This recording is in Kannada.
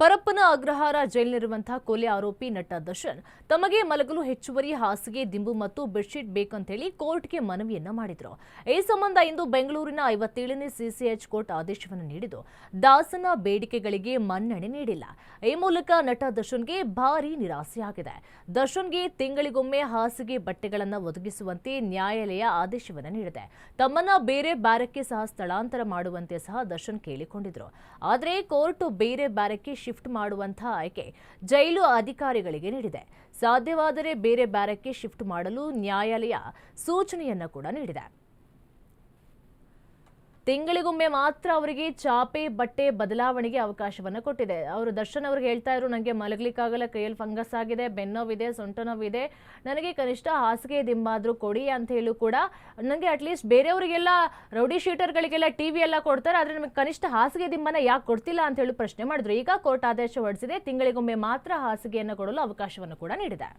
ಪರಪ್ಪನ ಅಗ್ರಹಾರ ಜೈಲಿನಲ್ಲಿರುವಂತಹ ಕೊಲೆ ಆರೋಪಿ ನಟ ದರ್ಶನ್ ತಮಗೆ ಮಲಗಲು ಹೆಚ್ಚುವರಿ ಹಾಸಿಗೆ ದಿಂಬು ಮತ್ತು ಬೆಡ್ಶೀಟ್ ಬೇಕಂತ ಹೇಳಿ ಕೋರ್ಟ್ಗೆ ಮನವಿಯನ್ನ ಮಾಡಿದ್ರು. ಈ ಸಂಬಂಧ ಇಂದು ಬೆಂಗಳೂರಿನ 57ನೇ ಸಿಸಿಎಚ್ ಕೋರ್ಟ್ ಆದೇಶವನ್ನು ನೀಡಿದ್ದು, ದಾಸನ ಬೇಡಿಕೆಗಳಿಗೆ ಮನ್ನಣೆ ನೀಡಿಲ್ಲ. ಈ ಮೂಲಕ ನಟ ದರ್ಶನ್ಗೆ ಭಾರೀ ನಿರಾಸೆಯಾಗಿದೆ. ದರ್ಶನ್ಗೆ ತಿಂಗಳಿಗೊಮ್ಮೆ ಹಾಸಿಗೆ ಬಟ್ಟೆಗಳನ್ನು ಒದಗಿಸುವಂತೆ ನ್ಯಾಯಾಲಯ ಆದೇಶವನ್ನು ನೀಡಿದೆ. ತಮ್ಮನ್ನ ಬೇರೆ ಬ್ಯಾರಕ್ಗೆ ಸಹ ಸ್ಥಳಾಂತರ ಮಾಡುವಂತೆ ಸಹ ದರ್ಶನ್ ಕೇಳಿಕೊಂಡಿದ್ರು. ಆದರೆ ಕೋರ್ಟ್ ಬೇರೆ ಬ್ಯಾರಕ್ಗೆ ಶಿಫ್ಟ್ ಮಾಡುವಂತಹ ಆಯ್ಕೆ ಜೈಲು ಅಧಿಕಾರಿಗಳಿಗೆ ನೀಡಿದೆ. ಸಾಧ್ಯವಾದರೆ ಬೇರೆ ಬ್ಯಾರಕ್ಗೆ ಶಿಫ್ಟ್ ಮಾಡಲು ನ್ಯಾಯಾಲಯ ಸೂಚನೆಯನ್ನ ಕೂಡ ನೀಡಿದೆ. ತಿಂಗಳಿಗೊಮ್ಮೆ ಮಾತ್ರ ಅವರಿಗೆ ಚಾಪೆ ಬಟ್ಟೆ ಬದಲಾವಣೆಗೆ ಅವಕಾಶವನ್ನು ಕೊಟ್ಟಿದೆ. ಅವರು ದರ್ಶನ್ ಅವ್ರಿಗೆ ಹೇಳ್ತಾ ಇದ್ರು, ನನಗೆ ಮಲಗಲಿಕ್ಕಾಗಲ್ಲ, ಕೈಯಲ್ಲಿ ಫಂಗಸ್ ಆಗಿದೆ, ಬೆನ್ನೋವಿದೆ, ಸೊಂಟ ನೋವಿದೆ, ನನಗೆ ಕನಿಷ್ಠ ಹಾಸಿಗೆ ದಿಂಬಾದ್ರೂ ಕೊಡಿ ಅಂತ ಹೇಳಿ ಕೂಡ ನನಗೆ ಅಟ್ಲೀಸ್ಟ್ ಬೇರೆಯವರಿಗೆಲ್ಲ ರೌಡಿ ಶೀಟರ್ಗಳಿಗೆಲ್ಲ ಟಿವಿ ಎಲ್ಲ ಕೊಡ್ತಾರೆ, ಆದರೆ ನಮಗೆ ಕನಿಷ್ಠ ಹಾಸಿಗೆ ದಿಂಬನ ಯಾಕೆ ಕೊಡ್ತಿಲ್ಲ ಅಂತ ಹೇಳಿ ಪ್ರಶ್ನೆ ಮಾಡಿದ್ರು. ಈಗ ಕೋರ್ಟ್ ಆದೇಶ ಹೊರಡಿಸಿದೆ, ತಿಂಗಳಿಗೊಮ್ಮೆ ಮಾತ್ರ ಹಾಸಿಗೆಯನ್ನು ಕೊಡಲು ಅವಕಾಶವನ್ನು ಕೂಡ ನೀಡಿದೆ.